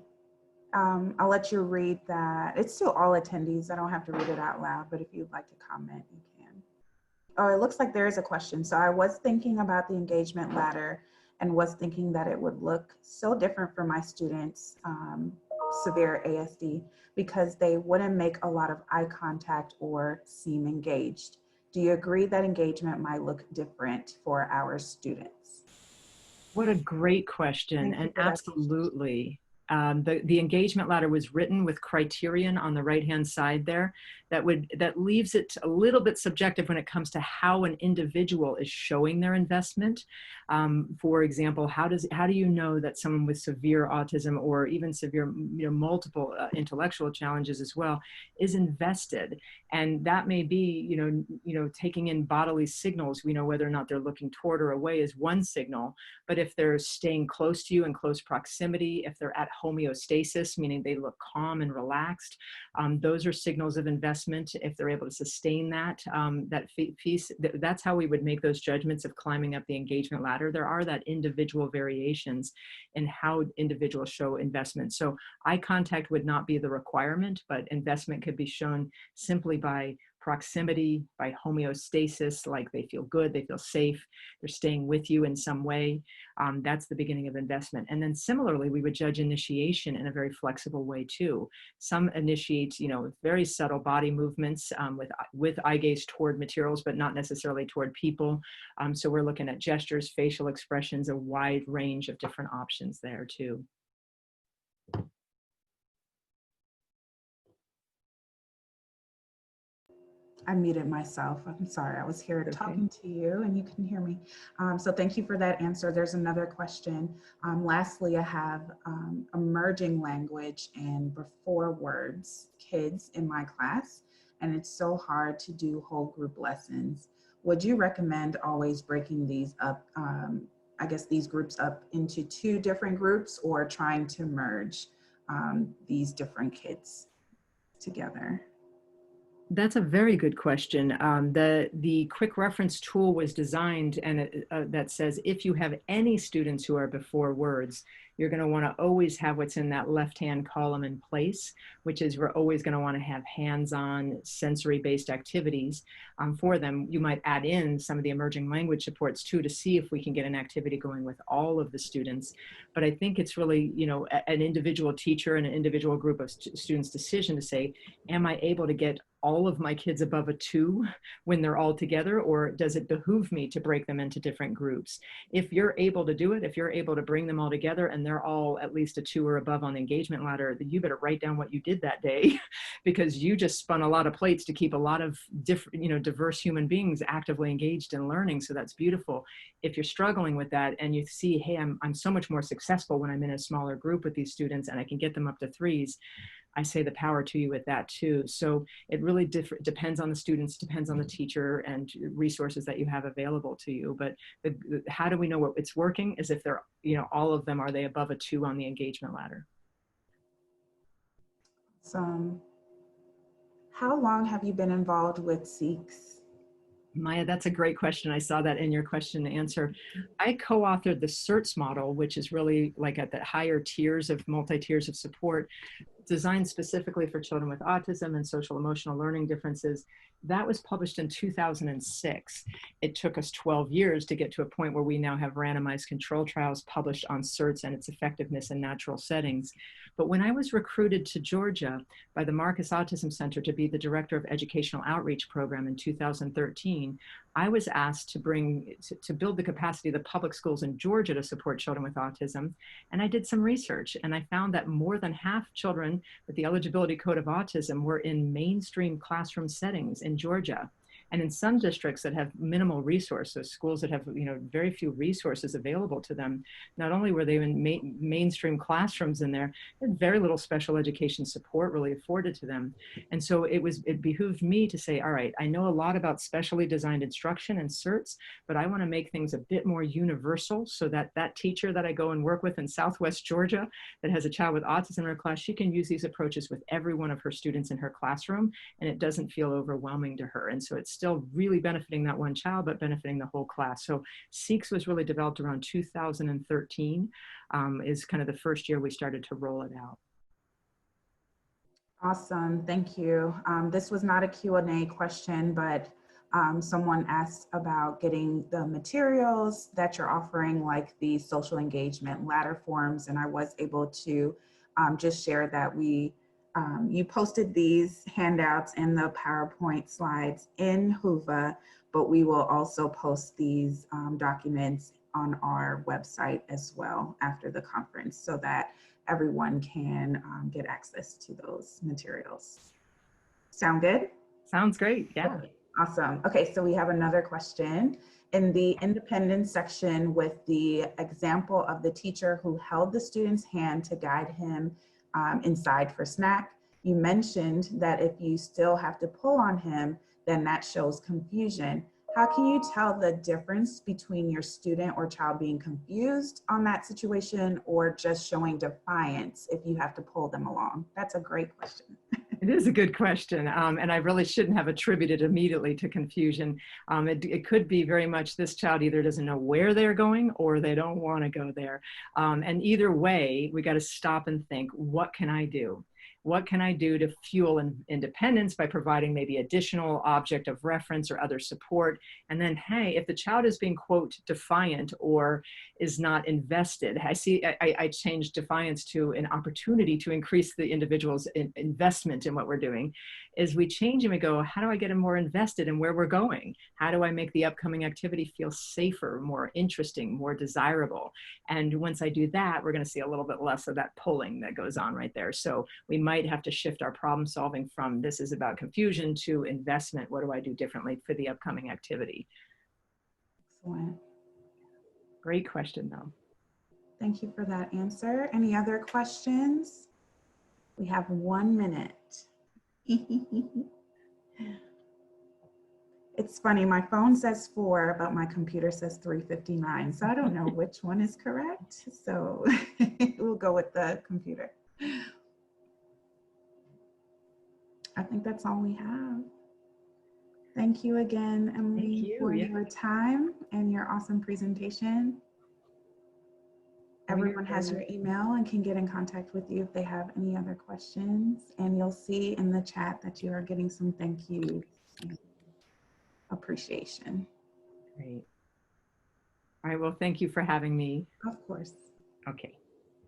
I'll let you read that. It's still all attendees. I don't have to read it out loud, but if you'd like to comment, you can. Oh, it looks like there is a question. So I was thinking about the engagement ladder and was thinking that it would look so different for my students, severe ASD, because they wouldn't make a lot of eye contact or seem engaged. Do you agree that engagement might look different for our students? What a great question, and absolutely. The engagement ladder was written with criterion on the right-hand side there that leaves it a little bit subjective when it comes to how an individual is showing their investment. For example, how do you know that someone with severe autism or even severe, multiple intellectual challenges as well is invested? And that may be, taking in bodily signals. We know whether or not they're looking toward or away is one signal, but if they're staying close to you in close proximity, if they're at homeostasis, meaning they look calm and relaxed, those are signals of investment. If they're able to sustain that, piece, that's how we would make those judgments of climbing up the engagement ladder. There are that individual variations in how individuals show investment. So eye contact would not be the requirement, but investment could be shown simply by proximity, by homeostasis, like they feel good, they feel safe, they're staying with you in some way. That's the beginning of investment. And then similarly, we would judge initiation in a very flexible way too. Some initiate, very subtle body movements with eye gaze toward materials, but not necessarily toward people. So we're looking at gestures, facial expressions, a wide range of different options there too. I muted myself. I'm sorry. I was here talking to you and you couldn't hear me. So thank you for that answer. There's another question. Lastly, I have emerging language and before words kids in my class, and it's so hard to do whole group lessons. Would you recommend always breaking these up, I guess these groups up into two different groups, or trying to merge these different kids together? That's a very good question. The quick reference tool was designed and that says if you have any students who are before words, you're going to want to always have what's in that left-hand column in place, which is we're always going to want to have hands-on sensory-based activities for them. You might add in some of the emerging language supports too to see if we can get an activity going with all of the students. But I think it's really, an individual teacher and an individual group of students' decision to say, am I able to get all of my kids above a 2 when they're all together, or does it behoove me to break them into different groups? If you're able to do it, if you're able to bring them all together and they're all at least a 2 or above on the engagement ladder, then you better write down what you did that day because you just spun a lot of plates to keep a lot of different, diverse human beings actively engaged in learning. So that's beautiful. If you're struggling with that and you see, hey, I'm so much more successful when I'm in a smaller group with these students and I can get them up to 3s, I say the power to you with that too. So it really depends on the students, depends on the teacher and resources that you have available to you. But how do we know what it's working is if they're, all of them, are they above a 2 on the engagement ladder? So, how long have you been involved with SEEKS? Maya, that's a great question. I saw that in your question and answer. I co-authored the CERTS model, which is really like at the higher tiers of multi-tiers of support, designed specifically for children with autism and social emotional learning differences. That was published in 2006. It took us 12 years to get to a point where we now have randomized control trials published on CERTS and its effectiveness in natural settings. But when I was recruited to Georgia by the Marcus Autism Center to be the director of educational outreach program in 2013, I was asked to build the capacity of the public schools in Georgia to support children with autism. And I did some research and I found that more than half children with the eligibility code of autism were in mainstream classroom settings in Georgia. And in some districts that have minimal resources, schools that have very few resources available to them, not only were they in mainstream classrooms in there, they had very little special education support really afforded to them. And so it behooved me to say, all right, I know a lot about specially designed instruction and CERTS, but I want to make things a bit more universal so that that teacher that I go and work with in Southwest Georgia that has a child with autism in her class, she can use these approaches with every one of her students in her classroom, and it doesn't feel overwhelming to her. And so it's still really benefiting that one child, but benefiting the whole class. So SEEKS was really developed around 2013, is kind of the first year we started to roll it out. Awesome, thank you. This was not a Q&A question, but someone asked about getting the materials that you're offering, like the social engagement ladder forms, and I was able to just share that you posted these handouts and the PowerPoint slides in Whova, but we will also post these documents on our website as well after the conference so that everyone can get access to those materials. Sound good? Sounds great, yeah. Okay. Awesome. Okay, so we have another question. In the independence section with the example of the teacher who held the student's hand to guide him inside for snack, you mentioned that if you still have to pull on him, then that shows confusion. How can you tell the difference between your student or child being confused on that situation or just showing defiance if you have to pull them along? That's a great question. It is a good question, and I really shouldn't have attributed immediately to confusion. It could be very much this child either doesn't know where they're going or they don't want to go there. And either way, we got to stop and think, what can I do? What can I do to fuel independence by providing maybe additional object of reference or other support? And then, hey, if the child is being, quote, defiant or is not invested, I changed defiance to an opportunity to increase the individual's investment in what we're doing, is we change and we go, how do I get him more invested in where we're going? How do I make the upcoming activity feel safer, more interesting, more desirable? And once I do that, we're going to see a little bit less of that pulling that goes on right there. So we might have to shift our problem solving from this is about confusion to investment. What do I do differently for the upcoming activity? Excellent. Great question, though. Thank you for that answer. Any other questions? We have 1 minute. It's funny, my phone says 4, but my computer says 3:59. So I don't know which one is correct. So we'll go with the computer. I think that's all we have. Thank you again, Emily, for your time and your awesome presentation. Everyone has your email and can get in contact with you if they have any other questions. And you'll see in the chat that you are getting some thank yous and appreciation. Great. All right, well, thank you for having me. Of course. Okay.